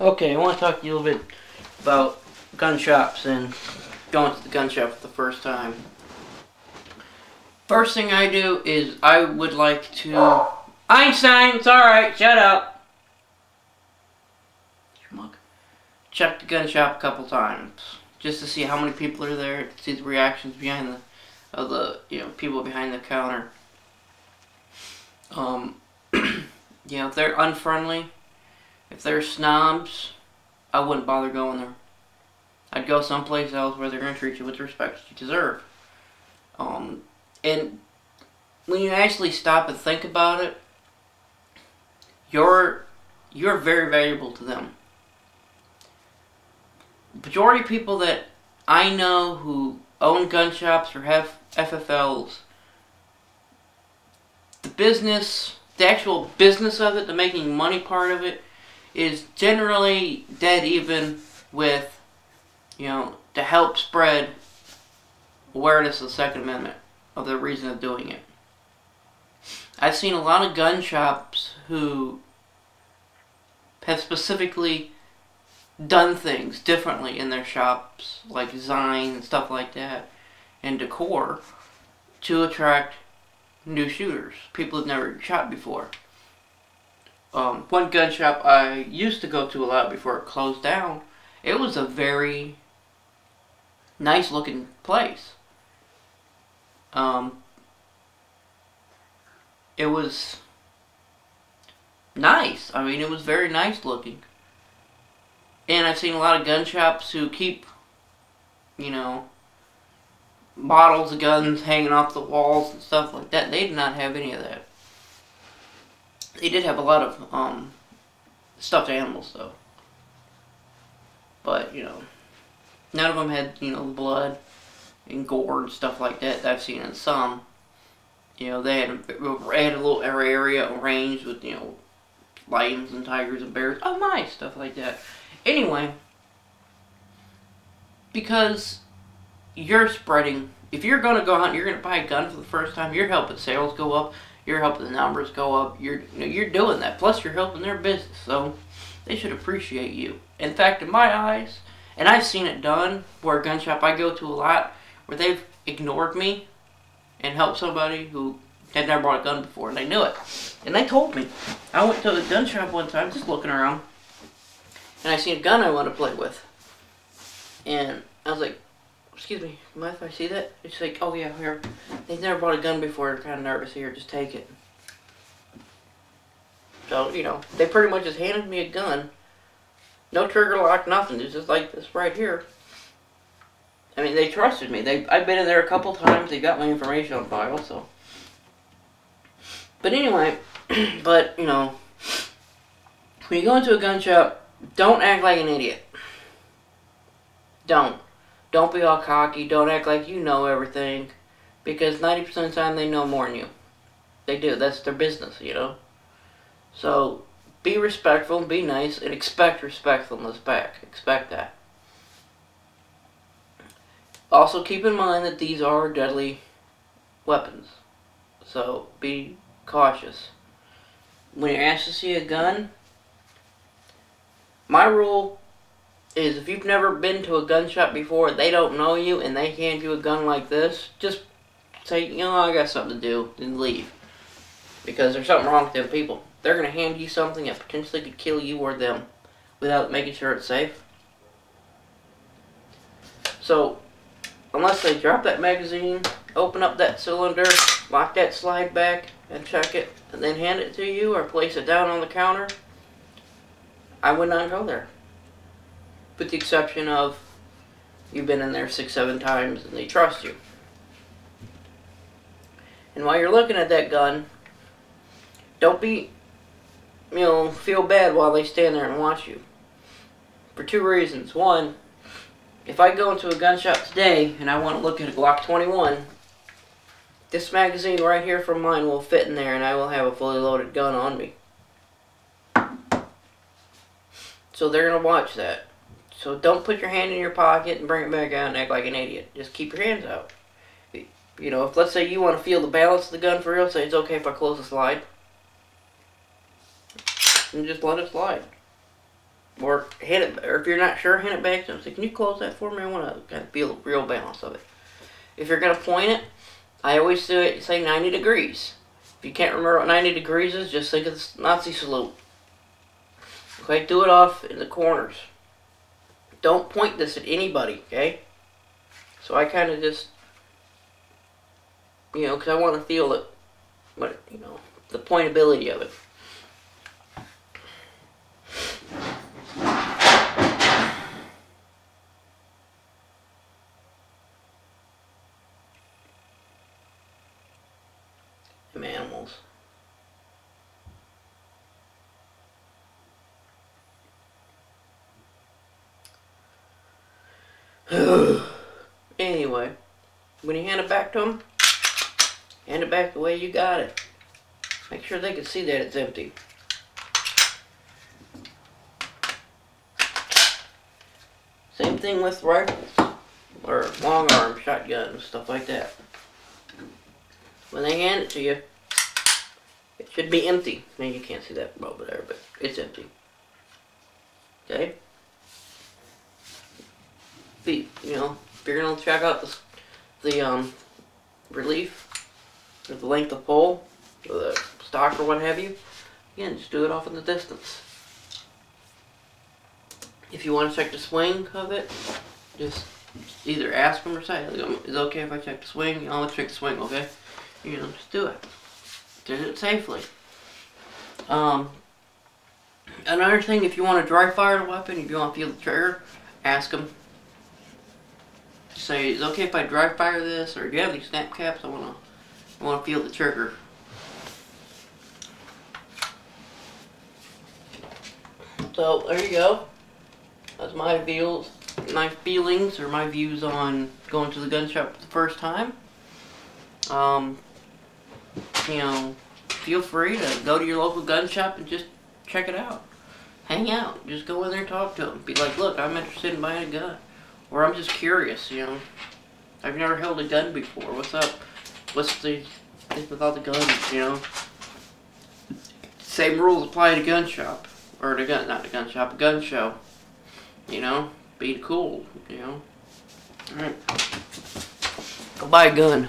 Okay, I want to talk to you a little bit about gun shops and going to the gun shop for the first time. First thing I do is I would like to... Einstein, it's alright, shut up. Check the gun shop a couple times just to see how many people are there, to see the reactions behind the people behind the counter. If they're unfriendly, if they're snobs, I wouldn't bother going there. I'd go someplace else where they're going to treat you with the respect you deserve. And when you actually stop and think about it, you're very valuable to them. Majority of people that I know who own gun shops or have FFLs, the actual business of it, the making money part of it, is generally dead even with, to help spread awareness of the Second Amendment, of the reason of doing it. I've seen a lot of gun shops who have specifically done things differently in their shops, like design and stuff like that, and decor, to attract new shooters, people who've never shot before. One gun shop I used to go to a lot before it closed down, it was a very nice looking place. It was nice. I mean, it was very nice looking. And I've seen a lot of gun shops who keep, bottles of guns hanging off the walls and stuff like that. They did not have any of that. They did have a lot of stuffed animals, though. But, none of them had, blood and gore and stuff like that I've seen in some. They had a little area arranged with, lions and tigers and bears. Oh, nice, stuff like that. Anyway, because you're spreading, if you're going to go out and you're going to buy a gun for the first time, you're helping sales go up, you're helping the numbers go up, you're doing that, plus you're helping their business, so they should appreciate you. In fact, in my eyes, and I've seen it done, where a gun shop I go to a lot, where they've ignored me and helped somebody who had never bought a gun before, and they knew it. And they told me. I went to a gun shop one time, just looking around, and I seen a gun I want to play with. And I was like, excuse me, mind if I see that? It's like, oh yeah, here. They've never bought a gun before, they're kind of nervous. Here, just take it. So, they pretty much just handed me a gun. No trigger lock, nothing. It's just like this right here. I mean, they trusted me. I've been in there a couple times. They got my information on file, so. But anyway, when you go into a gun shop, don't act like an idiot. Don't be all cocky. Don't act like you know everything. Because 90% of the time, they know more than you. They do. That's their business, So, be respectful, be nice, and expect respectfulness back. Expect that. Also, keep in mind that these are deadly weapons. So, be cautious. When you're asked to see a gun, my rule is if you've never been to a gun shop before, they don't know you, and they hand you a gun like this, just say, I got something to do, and leave. Because there's something wrong with them people. They're going to hand you something that potentially could kill you or them without making sure it's safe. So, unless they drop that magazine, open up that cylinder, lock that slide back, and check it, and then hand it to you, or place it down on the counter, I would not go there. With the exception of, you've been in there 6-7 times, and they trust you. And while you're looking at that gun, don't be, feel bad while they stand there and watch you. For 2 reasons. One, if I go into a gun shop today and I want to look at a Glock 21, this magazine right here from mine will fit in there and I will have a fully loaded gun on me. So they're going to watch that. So don't put your hand in your pocket and bring it back out and act like an idiot. Just keep your hands out. If let's say you want to feel the balance of the gun for real, say it's okay if I close the slide. And just let it slide. or hit it, or if you're not sure, hand it back to them. Say, can you close that for me? I want to kind of feel the real balance of it. If you're going to point it, I always do it, say 90 degrees. If you can't remember what 90 degrees is, just think of the Nazi salute. Okay, do it off in the corners. Don't point this at anybody, okay? So I kind of just, you know, because I want to feel it, but, you know, the pointability of it. Them animals. Anyway, when you hand it back to them, hand it back the way you got it. Make sure they can see that it's empty. Same thing with rifles or long arm shotguns, stuff like that. When they hand it to you, it should be empty. Now you can't see that over there, but it's empty. Okay? You know, if you're gonna check out the relief, or the length of pole, or the stock, or what have you, again, just do it off in the distance. If you want to check the swing of it, just either ask them or say, is it okay if I check the swing? I'll check the swing, okay? You know, just do it. Do it safely. Another thing, if you want to dry fire the weapon, if you want to feel the trigger, ask them. Say, is it okay if I dry fire this, or do you have any snap caps? I want to feel the trigger. So there you go. That's my feelings or my views on going to the gun shop for the first time. You know, feel free to go to your local gun shop and just check it out. Hang out. Just go in there and talk to them. Be like, look, I'm interested in buying a gun. Or I'm just curious, you know. I've never held a gun before. What's up? What's the thing without the guns, you know? Same rules apply to gun shop. Or the gun, not the gun shop, a gun show. You know? Be cool, you know? Alright. Go buy a gun.